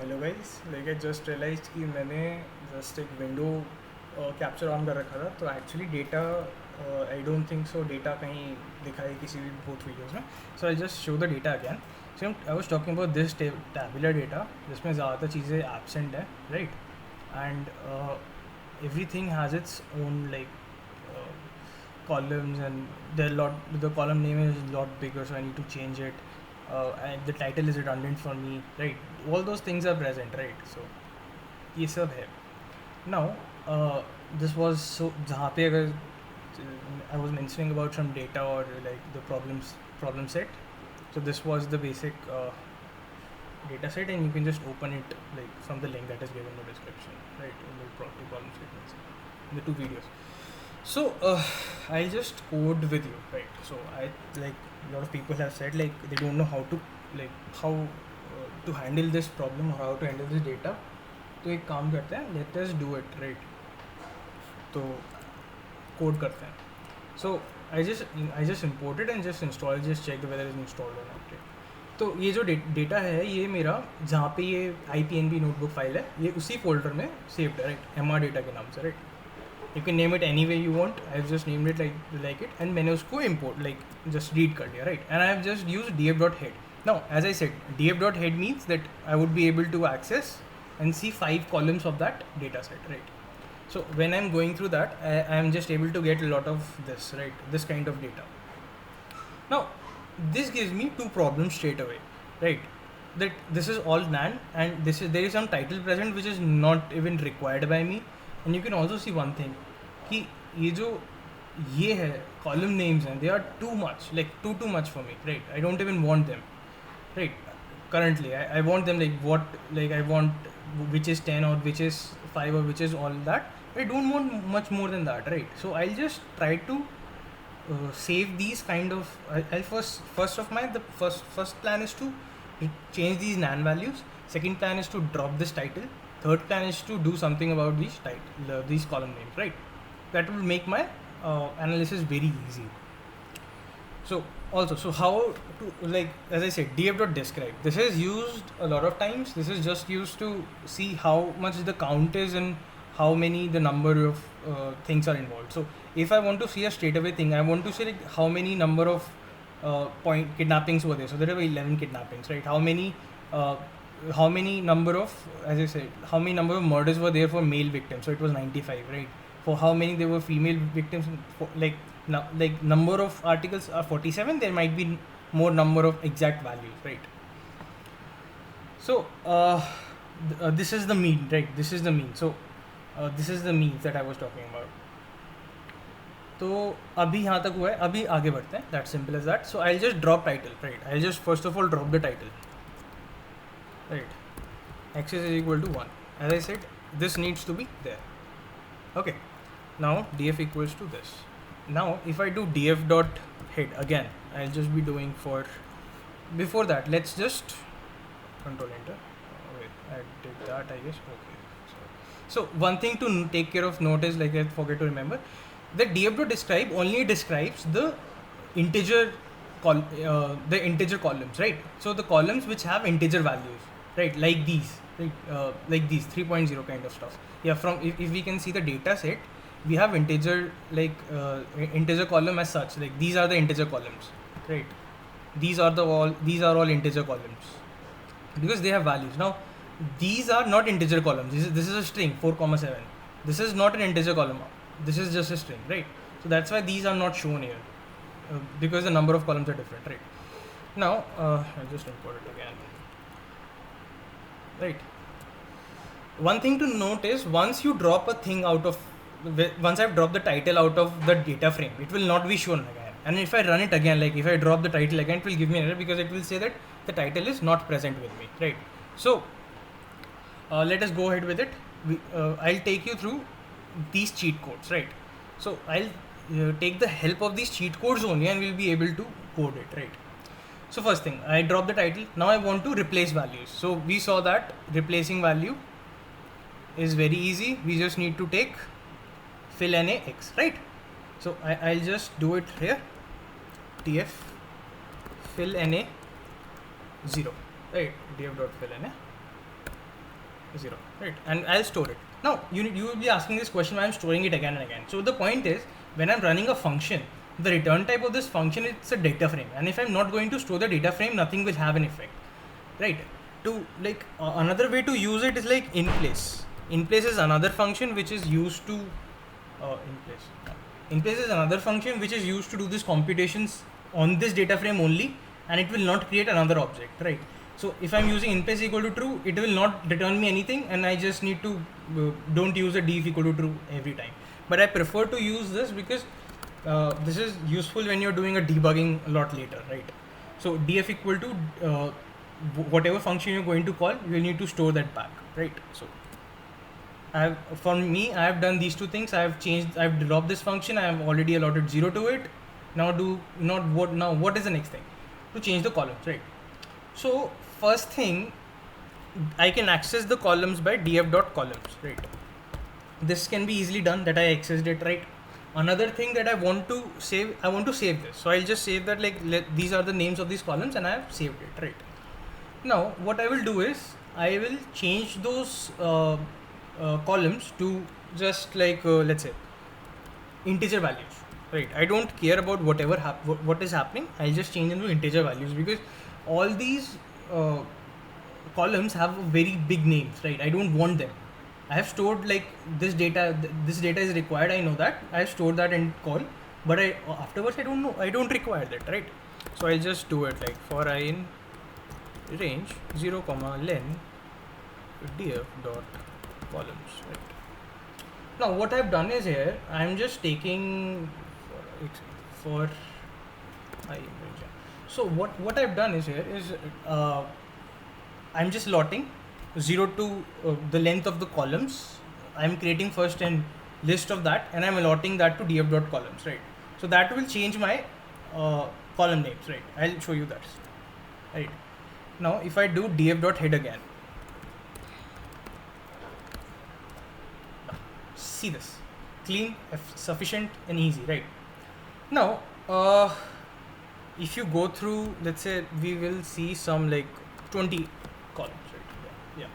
Hello guys, like I just realise कि मैंने just एक विंडो कैप्चर ऑन कर रखा था, तो actually data I don't think so data कहीं दिखा है किसी भी बोथ वीडियोज़ में. So I just show the data again. So I was talking about this tabular data जिसमें ज़्यादातर चीज़ें एब्सेंट है, right. And everything has its own like columns, and the column name is a lot bigger, so I need to change it. And the title is redundant for me, right? All those things are present, right? So ये सब है. Now this was so जहाँ पे अगर I was mentioning about some data or like the problem set. So this was the basic data set, and you can just open it like from the link that is given in the description, right? In the property problem statements in the two videos. So I'll just code with you, right? So I like a lot of people have said like they don't know how to to handle this problem or how to handle this data. तो एक काम करते हैं, let us do it, right? तो code करते हैं. So I just imported and just installed, just check whether it's installed or not, right? तो ये जो डेटा है ये मेरा जहाँ पे ये IPNB नोटबुक फाइल है ये उसी फोल्डर में सेव्ड है, राइट. MR डेटा के नाम से, right. You can name it any way you want. I have just named it like it, and मैंने उसको इम्पोर्ट लाइक जस्ट रीड कर लिया, right. And I have just use df.head. Now as I said df.head means that I would be able to access and see 5 columns of that data set, right? So when I'm going through that, I am just able to get a lot of this, right? This kind of data. Now this gives me two problems straight away, right? That this is all NaN, and there is some title present which is not even required by me. And you can also see one thing कि ये है column names हैं, they are too much, like too much for me, right? I don't even want them, right? Currently I want them like what, like I want which is 10 or which is 5 or which is all that. I don't want much more than that, right? So I'll just try to save these kind of I'll the first plan is to change these NaN values. Second plan is to drop this title. Third plan is to do something about these column names, right? That will make my analysis very easy. So how to, like as I said, df.describe, this is used a lot of times. This is just used to see how much the count is and how many the number of things are involved. So if I want to see a straight away thing, I want to say like how many number of point kidnappings were there. So there were 11 kidnappings, right? How many number of, as I said, how many number of murders were there for male victims? So it was 95, right? For how many there were female victims, for like number of articles are 47, there might be more number of exact values, right? So this is the mean, right? This is the mean. So this is the means that I was talking about. तो अभी यहाँ तक हुआ है, अभी आगे बढ़ते हैं. That simple as that. So I'll just drop title, right? I'll just first of all drop the title, right? X is equal to 1. As I said, this needs to be there. Okay. Now df equals to this. Now if I do df.head again, I'll just be doing for, before that let's just control enter. Wait, I did that, I guess. Okay. So one thing to take care of note is, like I forget to remember, that df.describe only describes the integer columns, right? So the columns which have integer values, right? Like these, right? Like these 3.0 kind of stuff. Yeah, from if we can see the data set, we have integer integer column as such, like these are the integer columns, right? These are all integer columns because they have values. Now these are not integer columns. This is a string 4,7. This is not an integer column. This is just a string, right? So that's why these are not shown here because the number of columns are different, right? Now I'll just import it again, right? One thing to note is, once you drop a thing once I've dropped the title out of the data frame, it will not be shown again. And if I run it again, like if I drop the title again, it will give me an error because it will say that the title is not present with me, right? So let us go ahead with it. I'll take you through these cheat codes, right? So I'll take the help of these cheat codes only, and we'll be able to code it, right? So first thing, I drop the title. Now I want to replace values. So we saw that replacing value is very easy. We just need to take fill na x, right? So I'll just do it here. df fill na 0, right? df.fill na 0, right? And I'll store it. Now you will be asking this question why I'm storing it again and again. So the point is, when I'm running a function, the return type of this function is a data frame, and if I'm not going to store the data frame, nothing will have an effect, right? To like another way to use it is like in place. In place is another function which is used to in place. In place is another function which is used to do these computations on this data frame only, and it will not create another object, right? So if I'm using in place equal to true, it will not return me anything, and I just need to don't use a def equal to true every time. But I prefer to use this because this is useful when you're doing a debugging a lot later, right? So df equal to whatever function you're going to call, you will need to store that back, right? So for me, I have done these two things. I've dropped this function. I have already allotted 0 to it. Now what is the next thing? To change the columns, right? So first thing, I can access the columns by df.columns, right? This can be easily done, that I accessed it, right? Another thing that I want to save this. So I'll just save that, like these are the names of these columns, and I have saved it, right? Now what I will do is I will change those columns to just like let's say integer values, right? I don't care about whatever what is happening. I'll just change into integer values, because all these columns have very big names, right? I don't want them. I have stored like this data is required, I know that. I have stored that in call, but afterwards I don't know, I don't require that, right? So I'll just do it like for I in range 0, len df dot columns, right? Now what I've done is here, I'm just taking for I in range. So what I've done is here is I'm just lotting 0 to the length of the columns. I'm creating first a list of that, and I'm allotting that to df.columns, right? So that will change my column names, right? I'll show you that, right? Now if I do df.head again, see this, clean, sufficient and easy, right? Now if you go through, let's say we will see some like 20 columns, right? Yeah.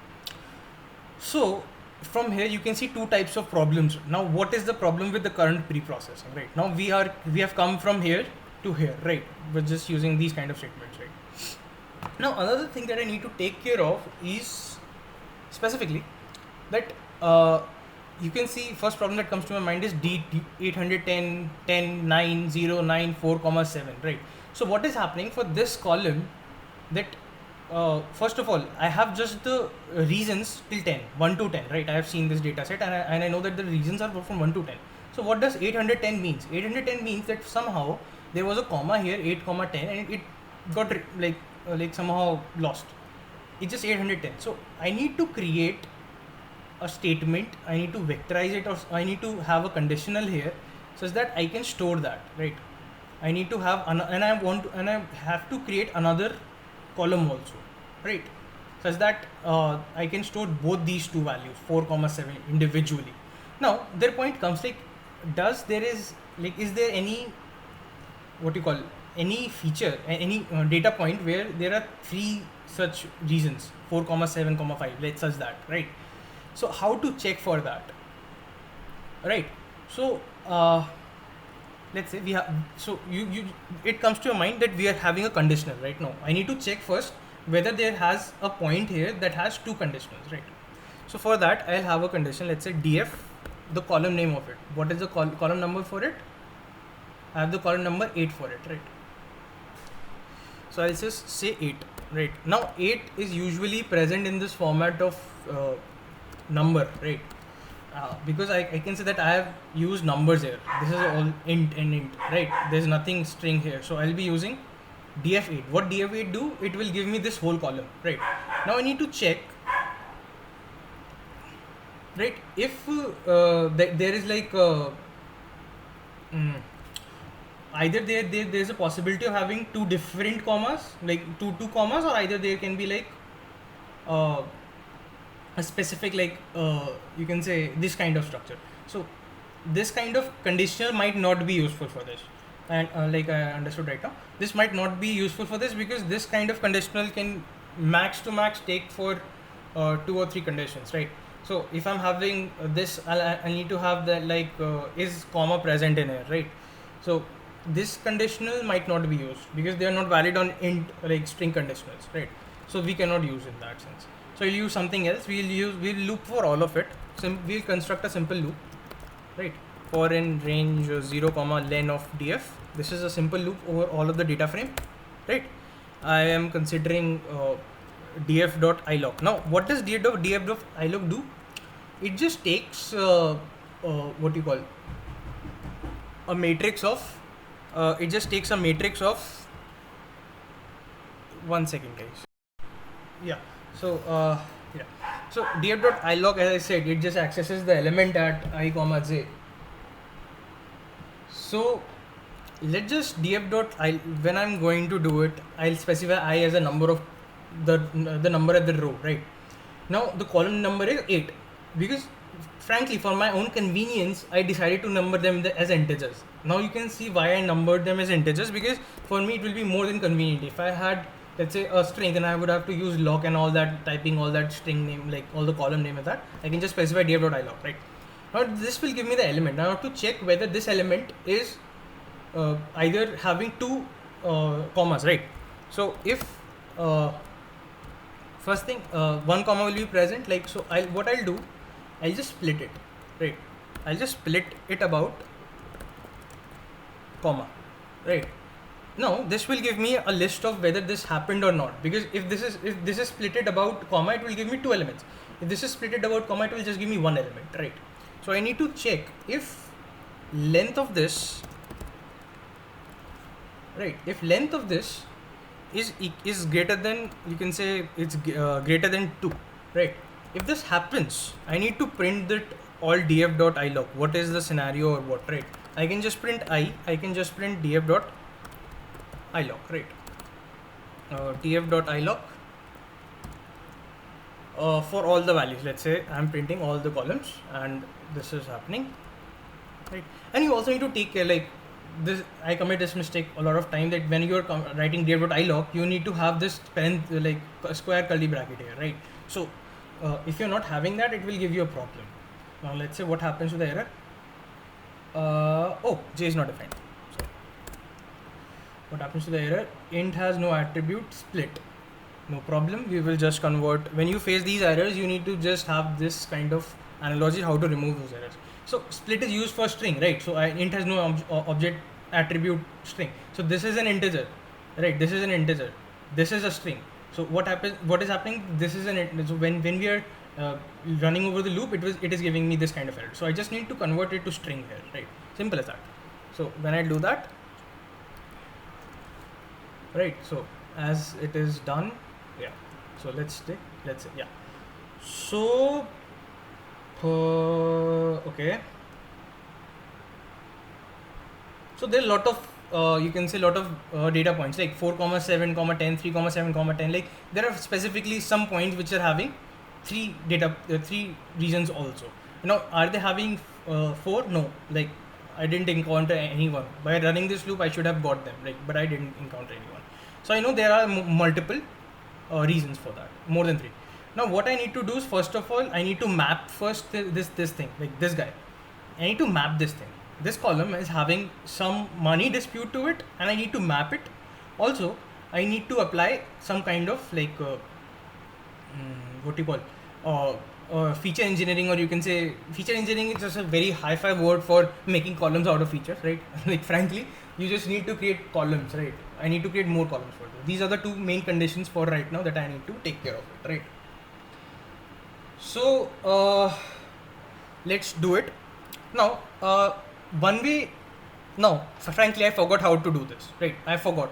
So from here you can see two types of problems. Now what is the problem with the current pre-processing, right? Now we have come from here to here, right? We're just using these kind of statements, right? Now another thing that I need to take care of is specifically that you can see first problem that comes to my mind is D810 10 9 0 9 4, 7, right? So what is happening for this column, that first of all, I have just the reasons till 10, 1 to 10, right? I have seen this data set, and I know that the reasons are from 1 to 10. So what does 810 means? 810 means that somehow there was a comma here, 8, 10, and it got like somehow lost. It's just 810. So I need to create a statement, I need to vectorize it, or I need to have a conditional here such that I can store that, right? I need to have and I have to create another column also, right? Such that I can store both these two values 4, 7 individually. Now their point comes like, is there any any feature, any data point where there are 3 such reasons, 4, 7, 5, let's such that, right? So how to check for that, right? So let's say we have, so it comes to your mind that we are having a conditional, right? Now I need to check first whether there has a point here that has 2 conditionals, right? So for that I'll have a condition, let's say df, the column name of it. What is the column number for it? I have the column number 8 for it, right? So I'll just say 8, right? Now 8 is usually present in this format of number, right? Because I can say that I have used numbers here. This is all int and int, right? There's nothing string here. So I'll be using df8. What df8 do? It will give me this whole column, right? Now I need to check, right? If there is like either there's a possibility of having 2 different commas, like two commas, or either there can be like a specific like you can say this kind of structure. So this kind of conditional might not be useful for this, and like I understood right now, this might not be useful for this, because this kind of conditional can max to max take for 2 or 3 conditions, right? So if I'm having this, I need to have that, like is comma present in here, right? So this conditional might not be used because they are not valid on int, like string conditionals, right? So we cannot use in that sense. So we'll use something else. We'll loop for all of it. So we'll construct a simple loop, right? For in range 0 comma len of df. This is a simple loop over all of the data frame, right? I am considering df.ilog. Now, what does df.ilog do? It just takes what you call a matrix of. It just takes a matrix of. 1 second, guys. Yeah. So yeah. So df.ilog, as I said, it just accesses the element at I comma j. So let's just df.I, when I'm going to do it, I'll specify I as a number of the number at the row, right? Now the column number is 8 because frankly for my own convenience I decided to number them as integers. Now you can see why I numbered them as integers, because for me it will be more than convenient. If I had, let's say, a string, then I would have to use lock and all that, typing all that string name, like all the column name of that. I can just specify df.ilog, right? Now this will give me the element. Now I have to check whether this element is either having two commas, right? So if first thing 1 comma will be present, like, so what I'll do, I'll just split it, right? I'll just split it about comma, right? Now this will give me a list of whether this happened or not, because if this is splitted about comma, it will give me 2 elements. If this is splitted about comma, it will just give me 1 element, right? So I need to check if length of this, right, if length of this is greater than, you can say it's greater than 2, right? If this happens, I need to print that all df.ilog. What is the scenario or what, right? I can just print I can just print df.ilog, right? df.ilog for all the values. Let's say I'm printing all the columns and this is happening, right? And you also need to take care, like this, I commit this mistake a lot of time, that when you're writing df.ilog, you need to have this like a square curly bracket here, right? So if you're not having that, it will give you a problem. Now let's say what happens to the error. Oh, j is not defined. So what happens to the error? Int has no attribute split. No problem, we will just convert. When you face these errors, you need to just have this kind of analogy how to remove those errors. So split is used for string, right? So int has no object attribute string. So this is an integer, right? This is an integer. This is a string. So what happens? What is happening? This is an so when we are running over the loop, it is giving me this kind of error. So I just need to convert it to string here, right? Simple as that. So when I do that, right? So as it is done, yeah. So let's say yeah. So okay. So there are a lot of you can say lot of data points, like 4, 7, 10, 3, 7, 10. Like there are specifically some points which are having 3 regions also. Now are they having 4? No, like I didn't encounter anyone. By running this loop, I should have got them, like, but I didn't encounter anyone. So I know there are multiple reasons for that, more than 3. Now what I need to do is, first of all, I need to map first this thing, like this guy. I need to map this thing. This column is having some money dispute to it, and I need to map it. Also, I need to apply some kind of like what you call feature engineering, or you can say feature engineering is just a very hi-fi word for making columns out of features, right? Like frankly, you just need to create columns, right? I need to create more columns for this. These are the 2 main conditions for right now that I need to take care of it, right? So let's do it now. One way. Now, frankly, I forgot how to do this, right? I forgot.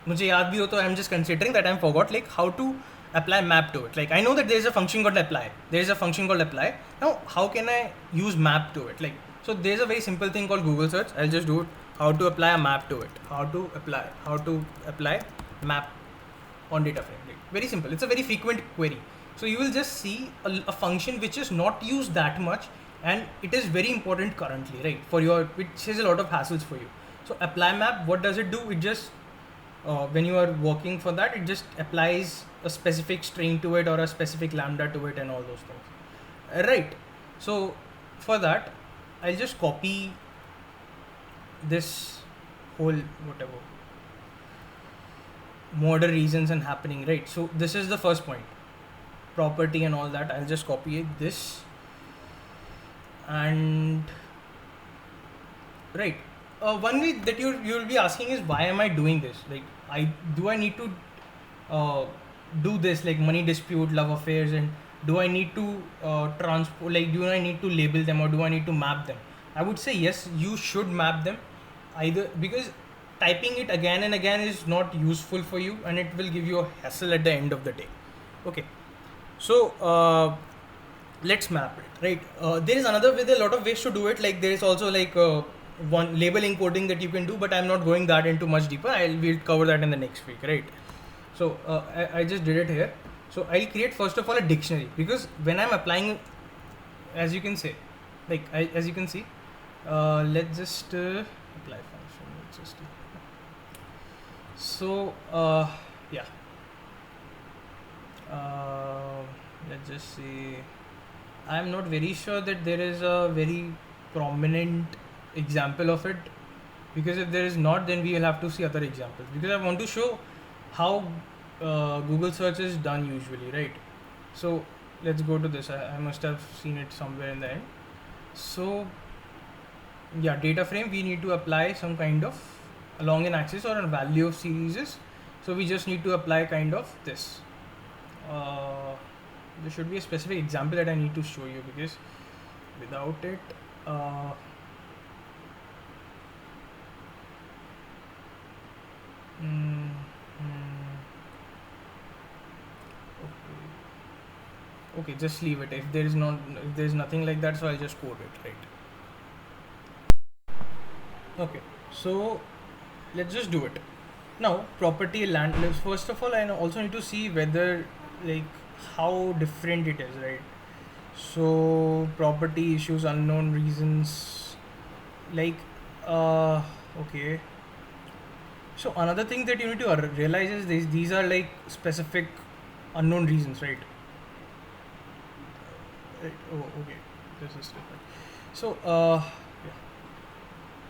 मुझे याद भी हो तो I'm just considering that I forgot like how to apply map to it. Like I know that there is a function called apply. There is a function called apply. Now, how can I use map to it? Like, so there's a very simple thing called Google search. I'll just do it. How to apply a map to it. How to apply map on data frame. Like, very simple. It's a very frequent query. So you will just see a function which is not used that much, and it is very important currently, right? For your, which is a lot of hassles for you. So apply map, what does it do? It just when you are working for that, it just applies a specific string to it or a specific lambda to it and all those things. Right. So for that, I'll just copy this whole whatever model reasons and happening, right? So this is the first point, property and all that. I'll just copy it this, and right. One way that you'll be asking is, why am I doing this? Like, I need to do this, like money dispute, love affairs, and do I need to transport, like do I need to label them or do I need to map them? I would say yes, you should map them, either because typing it again and again is not useful for you and it will give you a hassle at the end of the day. Okay, so let's map it, right? There is another way, there are a lot of ways to do it. Like there is also like one label encoding that you can do, but I'm not going that into much deeper. We'll cover that in the next week, right? So I just did it here. So I'll create first of all a dictionary, because when I'm applying, as you can say, like as you can see, let's just apply function. Let's just do. So yeah, let's just see. I'm not very sure that there is a very prominent example of it, because if there is not, then we will have to see other examples, because I want to show how Google search is done usually, right? So let's go to this. I must have seen it somewhere in the end. So yeah, data frame, we need to apply some kind of along an axis or a value of series. So we just need to apply kind of this. There should be a specific example that I need to show you, because without it okay, just leave it. If there is nothing like that, so I'll just code it, right? Okay, so let's just do it now. Property land. First of all, I also need to see whether, like, how different it is, right? So property issues, unknown reasons, like okay. So another thing that you need to realize is these are like specific unknown reasons, right? Oh, okay, this is different. So yeah.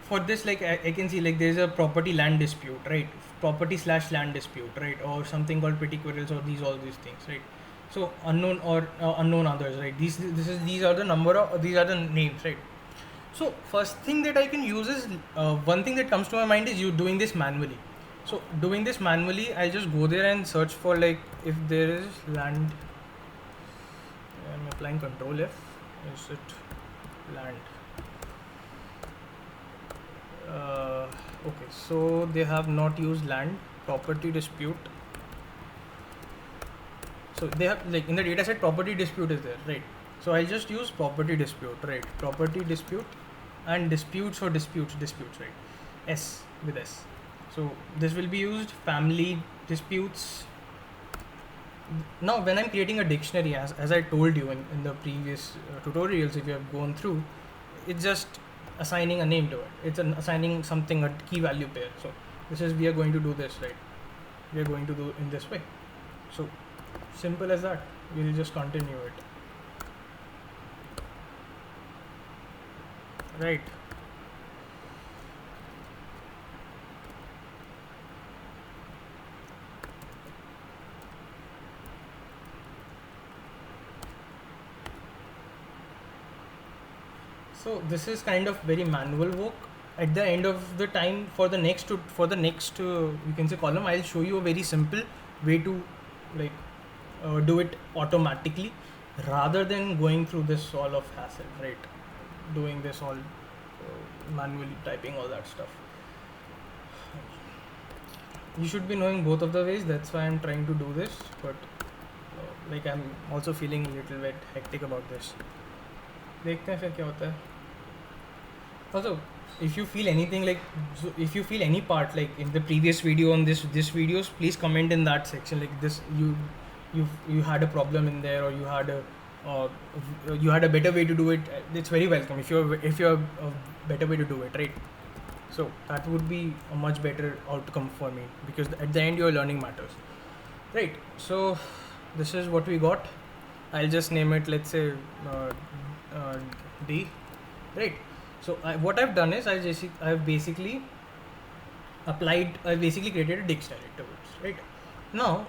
For this, like I can see, like there's a property land dispute, right? Property slash land dispute, right? Or something called petty querels, or all these things, right? So unknown or unknown others, right? These are the number of, these are the names, right? So first thing that I can use is one thing that comes to my mind is you doing this manually. So doing this manually, I'll just go there and search for, like, if there is land. I'm applying Control F. Is it land? Okay, so they have not used land. Property dispute. So they have, like, in the dataset, property dispute is there, right? So I'll just use property dispute, right? Property dispute and disputes or disputes, right? S with S. So this will be used. Family disputes. Now when I'm creating a dictionary, as I told you in the previous tutorials, if you have gone through, it's just assigning a name to it. It's assigning something, a key value pair. So this is, we are going to do this, right? We are going to do in this way. So simple as that. We'll just continue it, right? So this is kind of very manual work. At the end of the time, for the next you can say column, I'll show you a very simple way to, like, do it automatically, rather than going through this all of hassle, right? Doing this all manually, typing all that stuff. You should be knowing both of the ways. That's why I'm trying to do this, but like I'm also feeling a little bit hectic about this. देखते हैं फिर क्या होता है. Also, if you feel anything, like, so if you feel any part, like in the previous video on this videos, please comment in that section, like this, you had a problem in there, or you had a better way to do it. It's very welcome if you're a better way to do it, right? So that would be a much better outcome for me, because at the end your learning matters, right? So this is what we got. I'll just name it, let's say, uh, uh, D, right? So what I've done is I've basically created a dictionary to it, right? Now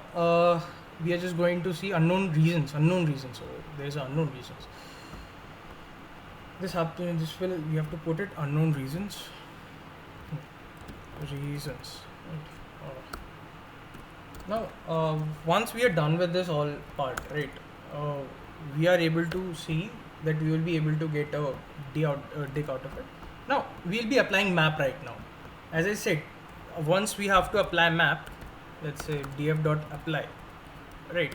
we are just going to see unknown reasons. So there's unknown reasons. We have to put it unknown reasons. Right? Now once we are done with this all part, right? We are able to see that we will be able to get a dick out of it. Now we'll be applying map right now. As I said, once we have to apply map, let's say df dot apply, right?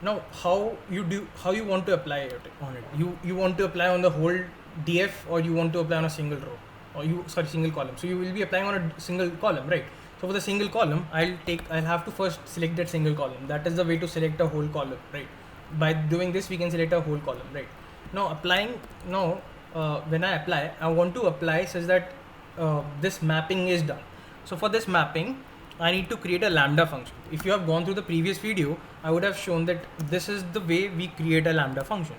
Now how you want to apply it on it? You want to apply on the whole df, or you want to apply on a single row, or single column? So you will be applying on a single column, right? So for the single column, I'll have to first select that single column. That is the way to select a whole column, right? By doing this, we can select a whole column, right? Now when I apply, I want to apply such that this mapping is done. So for this mapping, I need to create a lambda function. If you have gone through the previous video, I would have shown that this is the way we create a lambda function,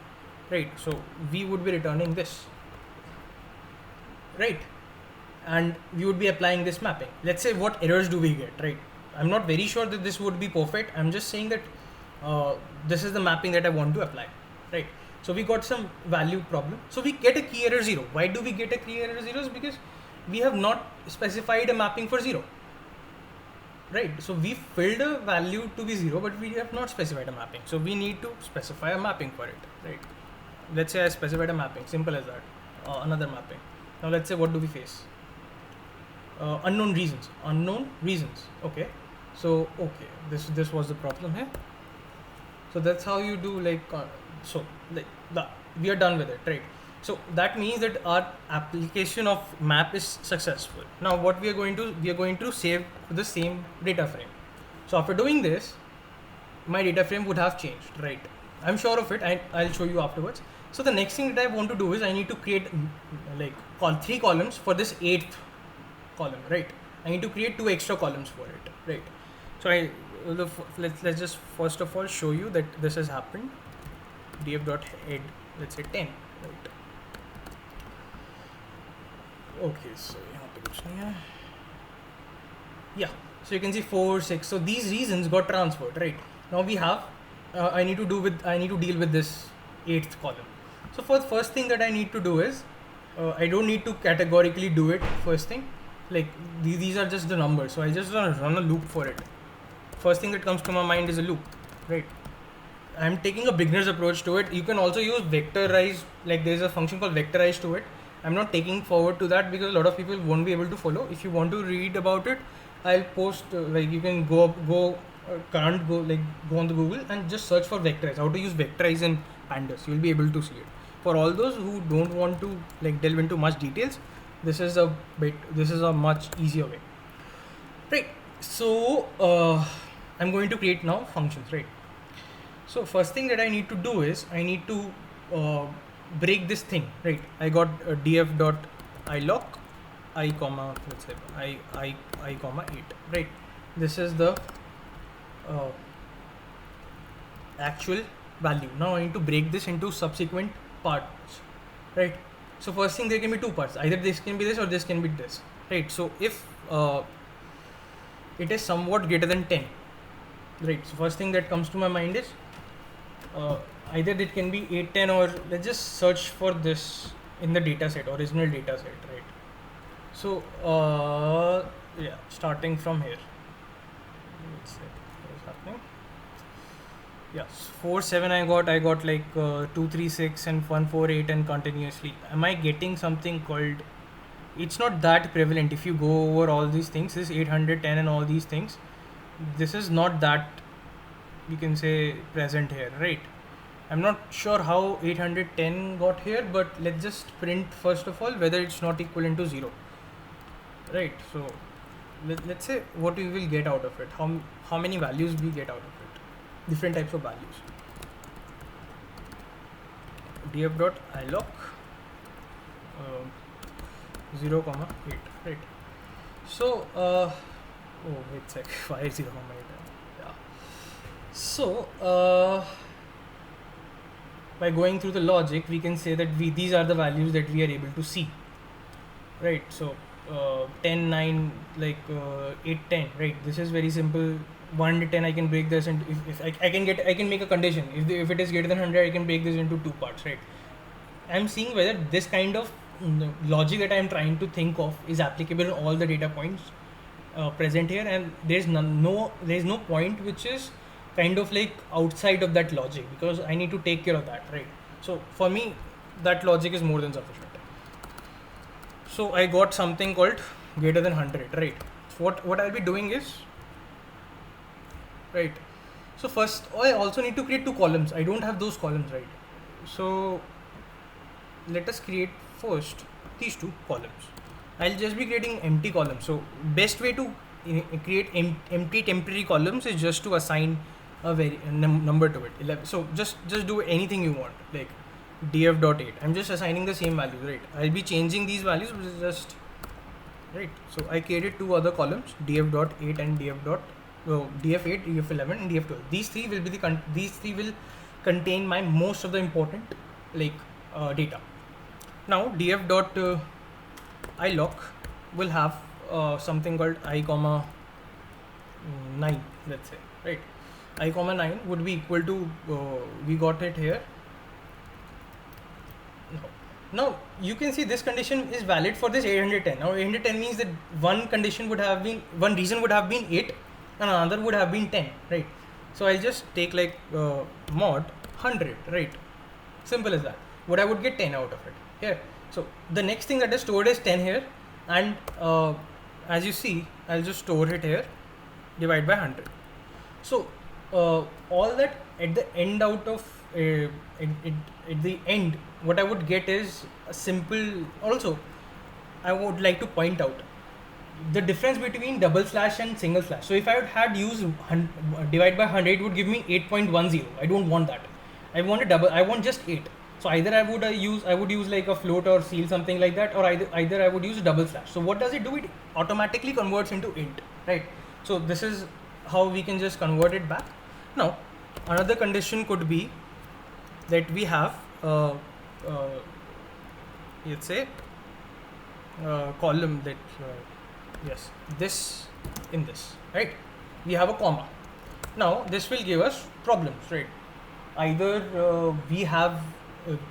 right? So we would be returning this, right? And we would be applying this mapping. Let's say what errors do we get, right? I'm not very sure that this would be perfect. I'm just saying that this is the mapping that I want to apply, right? So we got some value problem. So we get a key error 0. Why do we get a key error 0? Is because we have not specified a mapping for 0, right? So we filled a value to be 0, but we have not specified a mapping. So we need to specify a mapping for it, right? Let's say I specified a mapping, simple as that. Another mapping. Now let's say what do we face? Unknown reasons. Okay. So this was the problem here. So that's how you do we are done with it, right? So that means that our application of map is successful. Now what we are going to save the same data frame. So after doing this, my data frame would have changed, right? I'm sure of it. I'll show you afterwards. So the next thing that I want to do is I need to create 3 columns for this 8th column, right? I need to create 2 extra columns for it, right? So let's just first of all show you that this has happened. df.head, let's say 10, right? Okay, so yeah, so you can see 4, 6. So these reasons got transferred, right? Now we have I need to deal with this 8th column. So for the first thing that I need to do is I don't need to categorically do it first thing. Like these are just the numbers, so I just run a loop for it. First thing that comes to my mind is a loop, right? I'm taking a beginner's approach to it. You can also use vectorize, like there's a function called vectorize to it. I'm not taking forward to that because a lot of people won't be able to follow. If you want to read about it, I'll post you can go on the Google and just search for vectorize, how to use vectorize in pandas. You'll be able to see it. For all those who don't want to delve into much details, this is a much easier way, right? So I'm going to create now functions, right? So first thing that I need to do is I need to break this thing, right? I got df.iloc I comma, let's say I comma 8, right? This is the actual value. Now I need to break this into subsequent parts, right? So first thing, there can be 2 parts. Either this can be this or this can be this, right? So if it is somewhat greater than 10, right? So first thing that comes to my mind is either it can be 8, 10, or let's just search for this in the data set, original data set, right? So yeah, starting from here, let's see what is happening. Yeah, 4, 7 I got like 2, 3, 6 and 1, 4, 8 and continuously. Am I getting something called, it's not that prevalent if you go over all these things, this 810 and all these things, this is not that, you can say, present here, right? I'm not sure how 810 got here, but let's just print first of all whether it's not equivalent to 0, right? So let's say what we will get out of it, how many values we get out of it, different types of values. df.iloc 0, 8, right? So, oh wait a sec, why is 0, yeah. So, by going through the logic, we can say that these are the values that we are able to see, right? So, 10, 9, like 8, 10, right? This is very simple. 1 to 10, I can break this into, if I can make a condition. If it is greater than 100, I can break this into 2 parts, right? I'm seeing whether this kind of logic that I'm trying to think of is applicable in all the data points present here, and there's no point which is kind of like outside of that logic, because I need to take care of that, right? So for me, that logic is more than sufficient. So I got something called greater than 100, right? So what I'll be doing is, right, so first I also need to create 2 columns. I don't have those columns, right? So let us create first these 2 columns. I'll just be creating empty columns. So best way to create empty temporary columns is just to assign a number to it. 11. So just do anything you want, like df.8. I'm just assigning the same value, right? I'll be changing these values, just right. So I created 2 other columns, df.8 and df8, df11 and df12. These 3 will be these 3 will contain my most of the important like data. Now df.iloc will have something called I comma 9, let's say, right? I comma 9 would be equal to we got it here. Now you can see this condition is valid for this 810. Now 810 means that one reason would have been 8 and another would have been 10, right? So I'll just take like mod 100, right? Simple as that. What I would get 10 out of it here. So the next thing that is stored is 10 here, and as you see, I'll just store it here, divide by 100. So all that at the end out of at the end, what I would get is a simple. Also, I would like to point out the difference between double slash and single slash. So if I had used divide by 100, it would give me 8.10. I don't want that. I want a double. I want just 8. So either I would use like a float or seal, something like that, or either I would use a double slash. So what does it do? It automatically converts into int, right? So this is how we can just convert it back. Now another condition could be that we have let's say column that yes, this in this, right? We have a comma. Now this will give us problems, right? Either we have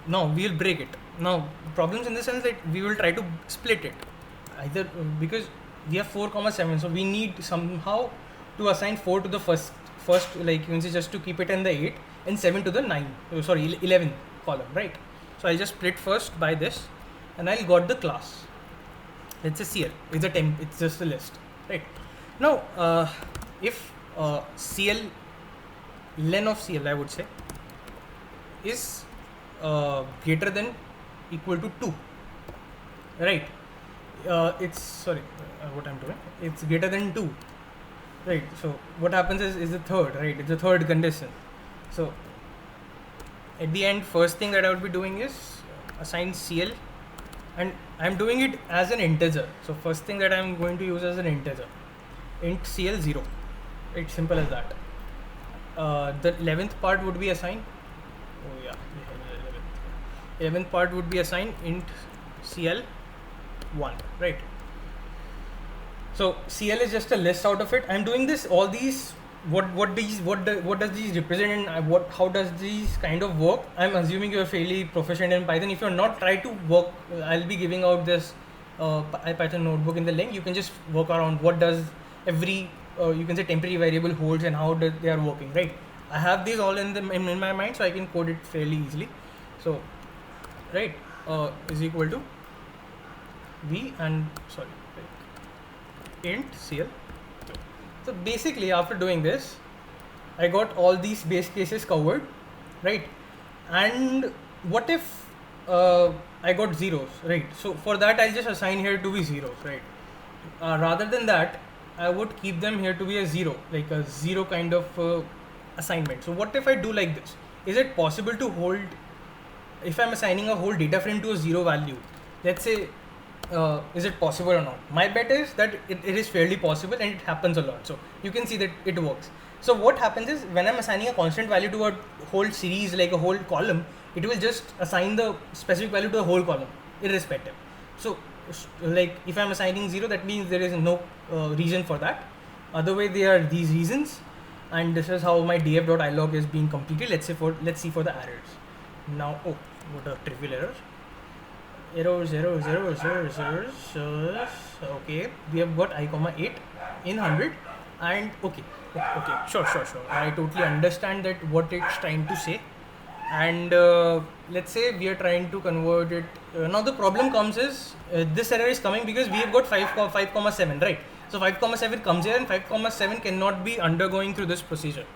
no, we'll break it. Now problems in the sense that we will try to split it, either because we have 4,7, so we need somehow to assign 4 to the first, like you can say, just to keep it in the 8, and 7 to the 11 column, right? So I'll just split first by this, and I'll got the class. Let's say CL. It's a temp. It's just a list, right? Now if CL len of CL, I would say, is greater than equal to 2, right? It's sorry, what I'm doing, it's greater than 2, right? So what happens is the third, right? It's the third condition. So at the end, first thing that I would be doing is assign CL, and I'm doing it as an integer. So first thing that I'm going to use as an integer, int CL 0. It's simple as that. The 11th part would be assigned. Oh yeah, 11th part would be assigned int CL 1, right? So CL is just a list out of it. I'm doing this, all these, what does these represent, and how does these kind of work? I'm assuming you're fairly proficient in Python. If you're not, try to work. I'll be giving out this Python notebook in the link. You can just work around what does every you can say temporary variable holds and how they are working, right? I have these all in my mind, so I can code it fairly easily. So right, is equal to v and sorry, int CL. So basically, after doing this, I got all these base cases covered, right? And what if I got zeros, right? So for that, I'll just assign here to be zeros, right? Rather than that, I would keep them here to be a 0, like a 0 kind of assignment. So what if I do like this? Is it possible to hold, if I'm assigning a whole data frame to a 0 value, let's say is it possible or not? My bet is that it is fairly possible and it happens a lot. So you can see that it works. So what happens is when I'm assigning a constant value to a whole series, like a whole column, it will just assign the specific value to the whole column, irrespective. So like if I'm assigning 0, that means there is no reason for that. Other way, there are these reasons, and this is how my df.ilog is being completed. Let's see for the errors. Now, oh, what a trivial error. Errors. Okay, we have got I comma 8 in 100, and okay, sure. I totally understand that what it's trying to say, and let's say we are trying to convert it. Now the problem comes is this error is coming because we have got 5,7, right? So 5,7 comes here, and 5,7 cannot be undergoing through this procedure.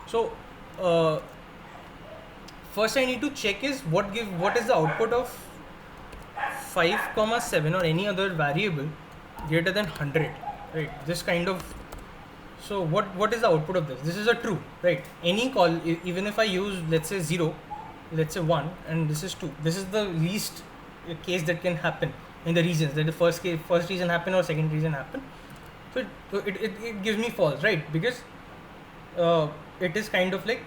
So first I need to check is what is the output of 5,7 or any other variable greater than 100, right? This kind of, so what is the output of this? This is a true, right? Any call, even if I use, let's say 0, let's say 1, and this is 2, this is the least case that can happen in the regions, that the first region happen or second region happen. So it gives me false, right? Because it is kind of like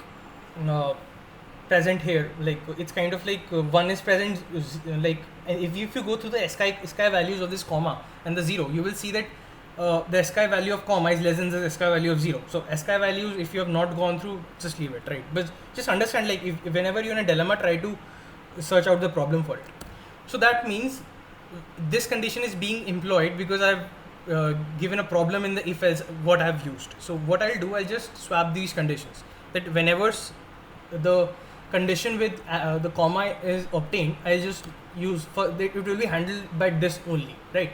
present here, like it's kind of like 1 is present, like if you go through the SKI values of this comma and the 0, you will see that the SKI value of comma is less than the SKI value of 0. So SKI values, if you have not gone through, just leave it, right? But just understand, like if whenever you're in a dilemma, try to search out the problem for it. So that means this condition is being employed because I've given a problem in the if else what I've used. So what I'll do, I'll just swap these conditions, that whenever the condition with the comma is obtained, I'll just use it will be handled by this only, right?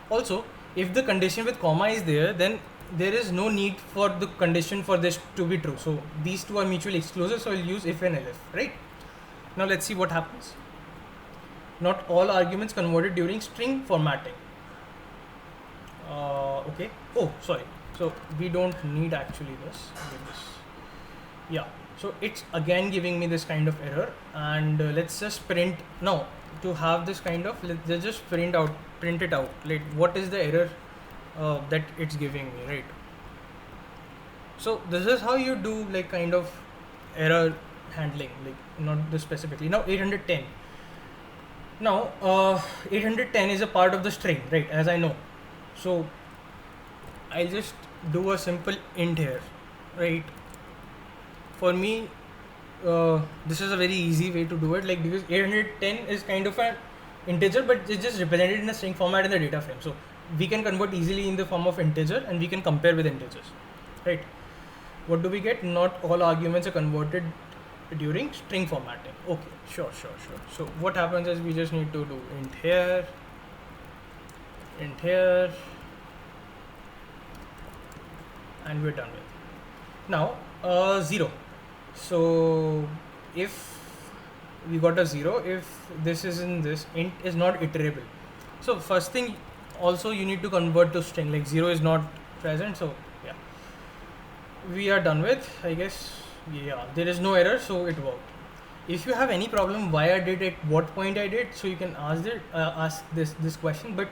Also, if the condition with comma is there, then there is no need for the condition for this to be true. So these two are mutually exclusive, so I'll use if and elif, right? Now let's see what happens. Not all arguments converted during string formatting. Okay. Oh, sorry. So we don't need actually this. Yeah. So it's again giving me this kind of error, and let's just print now to have this kind of, let's just print it out, like what is the error that it's giving me, right? So this is how you do like kind of error handling, like not this specifically. Now 810. Now 810 is a part of the string, right, as I know. So I'll just do a simple int here, right? For me, this is a very easy way to do it, like because 810 is kind of an integer, but it's just represented in a string format in the data frame. So we can convert easily in the form of integer, and we can compare with integers, right? What do we get? Not all arguments are converted during string formatting. Okay, sure. So what happens is we just need to do int here, and we're done with. Now 0. So if we got a 0, if this is in this, int is not iterable. So first thing, also you need to convert to string, like 0 is not present. So yeah, we are done with, I guess. Yeah, there is no error, so it worked. If you have any problem why I did it, what point I did, so you can ask this question. But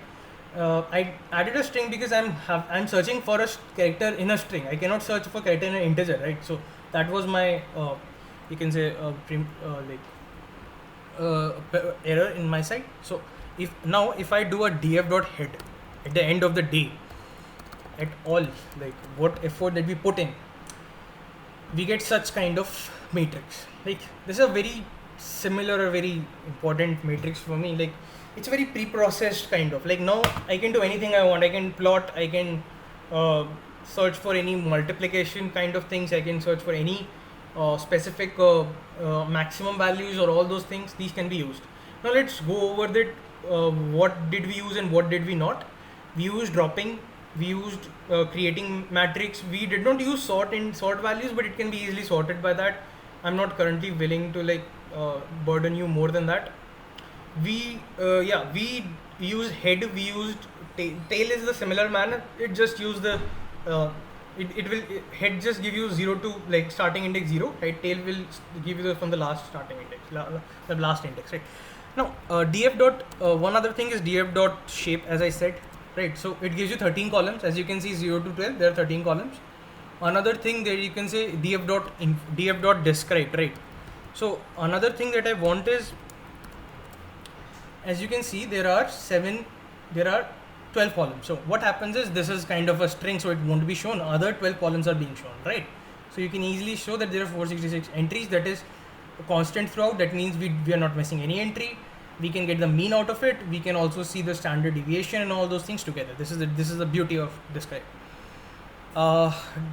I added a string because I'm searching for a character in a string. I cannot search for character in an integer, right? So that was my you can say error in my side. So if I do a df.head at the end of the day, at all, like what effort that we put in, we get such kind of matrix. Like this is a very similar or very important matrix for me. Like it's very pre-processed kind of, like now I can do anything I want. I can plot, I can search for any multiplication kind of things, I can search for any specific maximum values or all those things. These can be used. Now let's go over that. What did we use and what did we not? We used dropping, we used creating matrix. We did not use sort values, but it can be easily sorted by that. I'm not currently willing to like burden you more than that. We used head, we used tail is the similar manner. It just use the head just give you 0 to like starting index 0, right? Tail will give you from the last starting index, the last index, right? Now, df dot, one other thing is df dot shape, as I said, right? So it gives you 13 columns. As you can see, 0 to 12, there are 13 columns. Another thing there you can say df dot describe, right? So another thing that I want is, as you can see, there are 12 columns. So what happens is, this is kind of a string, so it won't be shown. Other 12 columns are being shown, right? So you can easily show that there are 466 entries. That is constant throughout. That means we are not missing any entry. We can get the mean out of it. We can also see the standard deviation and all those things together. This is the beauty of Describe.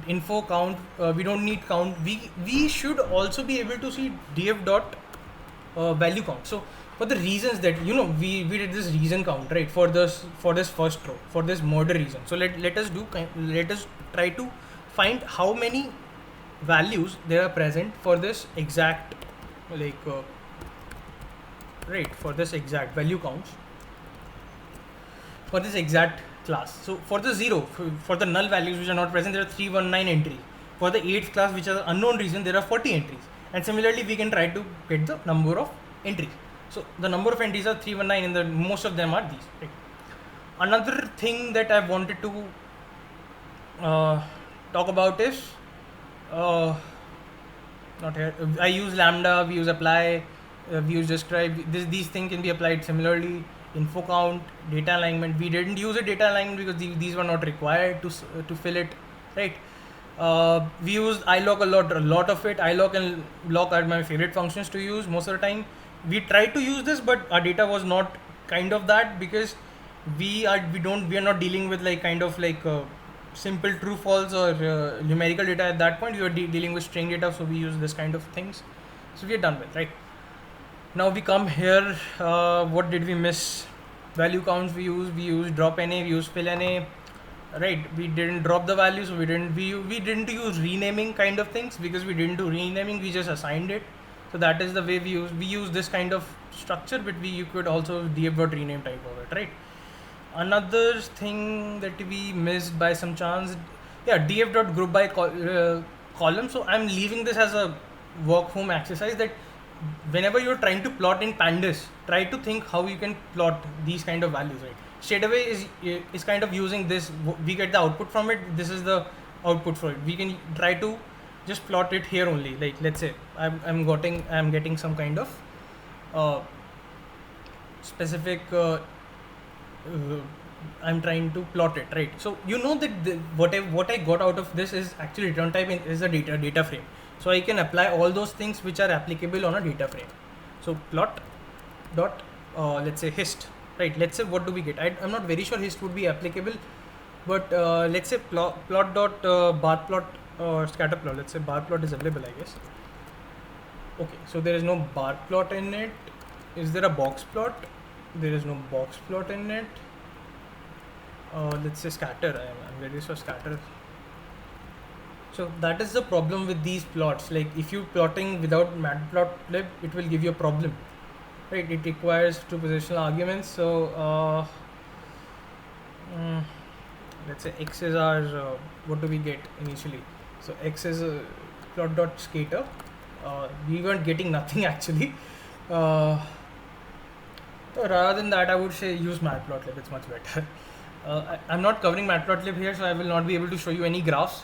Info count, we don't need count. We should also be able to see df dot value count. So for the reasons that we did this reason count, right, for this first row, for this murder reason. So let us try to find how many values there are present for this exact, like right, for this exact value counts for this exact class. So for the 0, for the null values which are not present, there are 319 entries. For the 8th class, which are unknown reason, there are 40 entries. And similarly, we can try to get the number of entries. So the number of entries are 319, and most of them are these. Right? Another thing that I wanted to talk about is, not here. I use lambda, we use apply, we use describe. These things can be applied similarly. Info count, data alignment. We didn't use a data alignment because these were not required to fill it, right? We used iloc a lot of it. Iloc and loc are my favorite functions to use most of the time. We tried to use this, but our data was not kind of that, because we are not dealing with like kind of like simple true false or numerical data at that point. We were dealing with string data, so we use this kind of things. So we are done with, right? Now we come here. What did we miss? Value counts we use drop na, we use fill na, right? We didn't drop the value, so we didn't use renaming kind of things, because we didn't do renaming, we just assigned it. So that is the way we use this kind of structure, but you could also df.rename type of it, right? Another thing that we missed by some chance, yeah, df.group by column. So I'm leaving this as a work home exercise, that whenever you're trying to plot in pandas, try to think how you can plot these kind of values, right? Straight away is kind of using this. We get the output from it. This is the output for it. We can try to just plot it here only. Like, let's say I'm getting some kind of specific. I'm trying to plot it, right? So that what I got out of this is actually return type is a data frame. So I can apply all those things which are applicable on a data frame. So plot dot let's say hist, right? Let's say what do we get? I'm not very sure hist would be applicable, but let's say plot dot bar plot or scatter plot. Let's say bar plot is available, I guess. Okay, so there is no bar plot in it. Is there a box plot? There is no box plot in it. Let's say scatter. I'm very sure scatter. So that is the problem with these plots. Like, if you plotting without matplotlib, it will give you a problem, right? It requires two positional arguments. So let's say x is our what do we get initially? So x is plot dot scatter. We weren't getting nothing actually. So rather than that, I would say use matplotlib. It's much better. I'm not covering matplotlib here, so I will not be able to show you any graphs.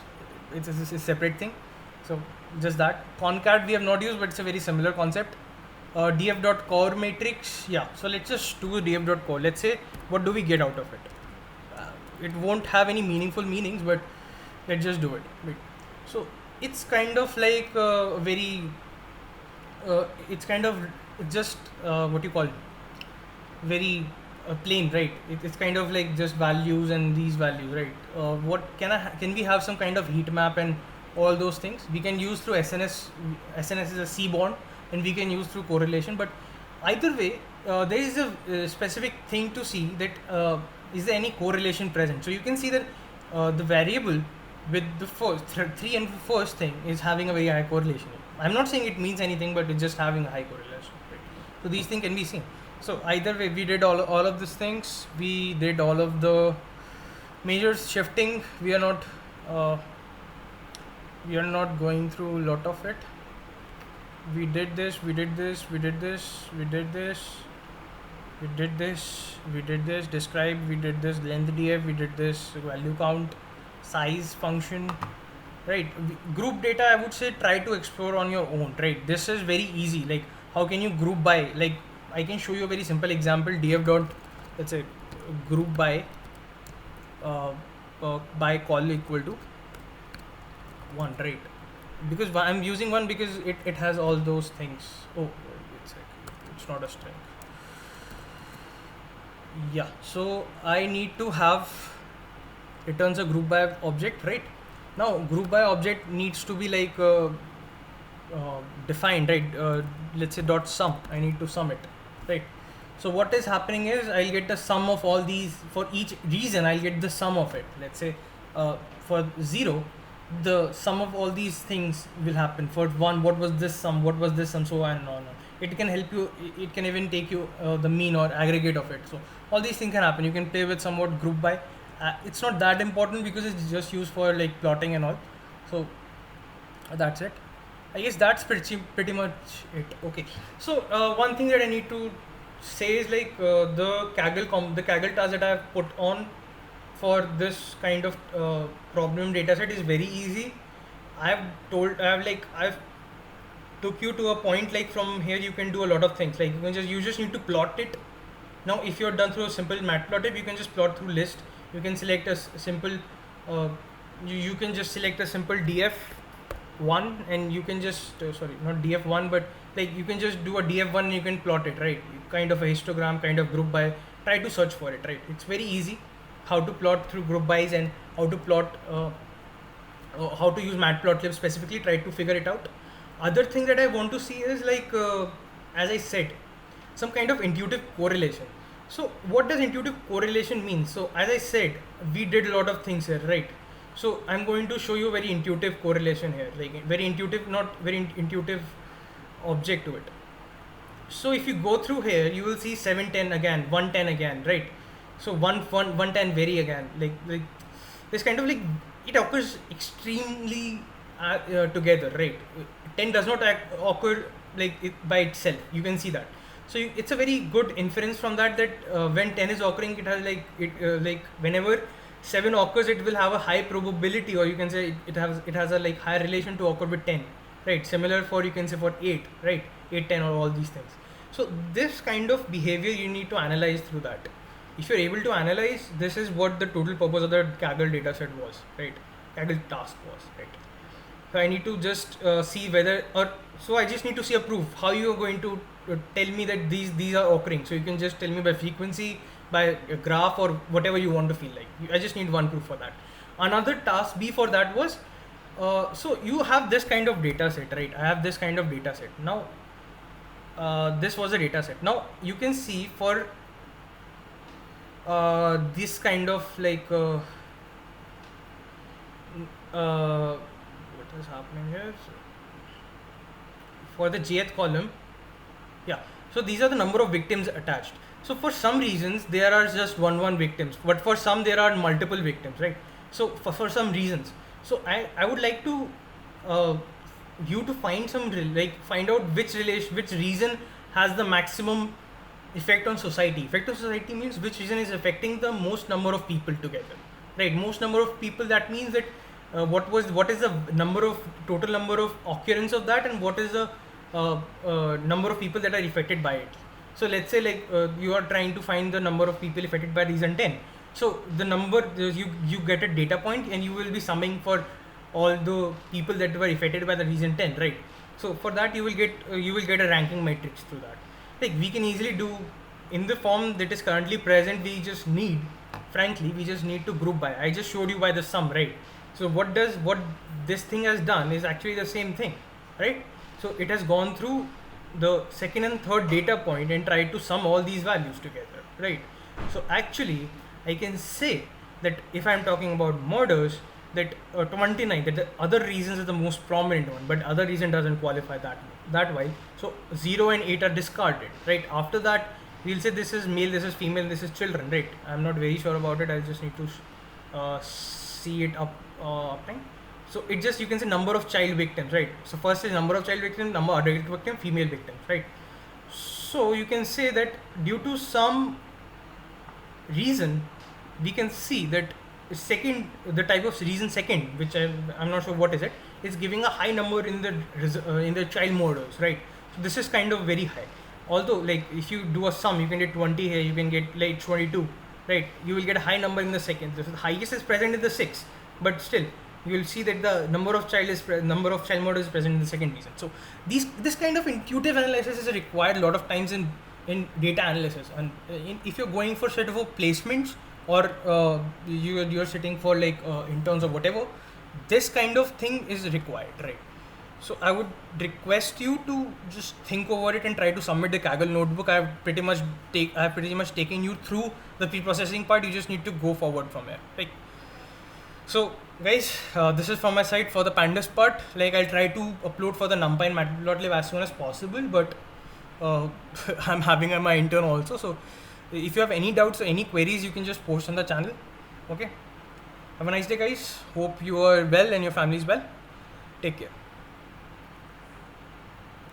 It's a separate thing. So just that. Concat we have not used, but it's a very similar concept. df.core matrix, yeah. So let's just do df.core. Let's say what do we get out of it? It won't have any meaningful meanings, but let's just do it. Wait. So it's kind of like very. It's kind of just what you call very plain, right? It's kind of like just values and these values, right? What can we have some kind of heat map and all those things? We can use through SNS. SNS is a C bond, and we can use through correlation. But either way, there is a specific thing to see that is there any correlation present. So you can see that the variable with the first 3 and first thing is having a very high correlation. I'm not saying it means anything, but it's just having a high correlation, right? So these things can be seen. So either way, we did all of these things. We did all of the major shifting. We are not going through a lot of it. We did this. We did this. We did this. We did this. we did this describe, we did this length df, we did this value count, size function, right? Group data, I would say try to explore on your own, right? This is very easy. Like how can you group by, like I can show you a very simple example. Df dot, let's say group uh, by call equal to 1, right? Because I'm using 1 because it has all those things. Oh, it's not a string. Yeah, so I need to have returns a group by object, right? Now group by object needs to be like defined, right? Let's say dot sum, I need to sum it, right? So what is happening is I'll get the sum of all these. For each reason I'll get the sum of it. Let's say for 0 the sum of all these things will happen. For 1, what was this sum, what was this sum, so on and on. It can help you, it can even take you the mean or aggregate of it. So all these things can happen. You can play with somewhat group by. It's not that important because it's just used for like plotting and all. So that's it. I guess that's pretty much it. Okay. So one thing that I need to say is like the Kaggle task that I have put on for this kind of problem dataset is very easy. I've took you to a point, like from here you can do a lot of things. Like you just need to plot it. Now if you're done through a simple matplotlib, you can just plot through list. You can select a simple you can just select a simple df1 and you can just sorry, not df1, but like you can just do a df1 and you can plot it, right? Kind of a histogram, kind of group by. Try to search for it, right? It's very easy how to plot through group bys and how to plot how to use matplotlib specifically. Try to figure it out. Other thing that I want to see is like as I said, some kind of intuitive correlation. So what does intuitive correlation mean? So as I said, we did a lot of things here, right? So I'm going to show you a very intuitive correlation here, like very intuitive, not very intuitive object to it. So if you go through here, you will see 710 again, 110 again, right? So 110 vary again, like this kind of like it occurs extremely together, right? 10 does not occur like by itself. You can see that. So it's a very good inference from that when 10 is occurring, it has like whenever 7 occurs, it will have a high probability, or you can say it has a like high relation to occur with 10, right? Similar for, you can say, for 8, right? 8, 10, or all these things. So this kind of behavior you need to analyze through that. If you're able to analyze, this is what the total purpose of the Kaggle dataset was, right? Kaggle task was, right? So I need to just see whether, or so I just need to see a proof. How you are going to tell me that these are occurring? So you can just tell me by frequency, by a graph, or whatever you want to feel like. I just need one proof for that. Another task B for that was, so you have this kind of data set, right? I have this kind of data set. Now, this was a data set. Now you can see for this kind of like what is happening here? So for the jth column, yeah. So these are the number of victims attached. So for some reasons there are just one victims, but for some there are multiple victims, right? So for some reasons, so I would like to you to find find out which reason has the maximum effect on society. Effect on society means which reason is affecting the most number of people together, right? Most number of people, that means that what is the total number of occurrence of that, and what is the number of people that are affected by it. So let's say like you are trying to find the number of people affected by reason 10. So the number, you get a data point and you will be summing for all the people that were affected by the reason 10, right? So for that you will get a ranking matrix through that. Like we can easily do in the form that is currently present. We just need to group by. I just showed you by the sum, right? So what this thing has done is actually the same thing, right? So it has gone through the second and third data point and tried to sum all these values together, right? So actually I can say that if I'm talking about murders, that 29, that the other reasons is the most prominent one, but other reason doesn't qualify that way. So 0 and 8 are discarded, right? After that we'll say this is male, this is female, this is children, right? I'm not very sure about it. I just need to see it up uptime. So it just, you can say number of child victims, right? So first is number of child victims, number of adult victim, female victims, right? So you can say that due to some reason, we can see that the type of reason second, which I'm not sure what is it, is giving a high number in the child models, right? So this is kind of very high. Although, like, if you do a sum, you can get 20 here, you can get like 22, right? You will get a high number in the second. The highest is present in the 6, but still you will see that the number of child models is present in the second reason. So this kind of intuitive analysis is required a lot of times in data analysis, and if you're going for sort of a placements, or you're sitting for like interns or whatever, this kind of thing is required, right? So I would request you to just think over it and try to submit the Kaggle notebook. I have pretty much taken you through the pre-processing part. You just need to go forward from here, right? So guys, this is from my side for the pandas part. Like, I'll try to upload for the NumPy and Matplotlib as soon as possible, but I'm having my intern also. So if you have any doubts or any queries, you can just post on the channel. Okay. Have a nice day, guys. Hope you are well and your family is well. Take care.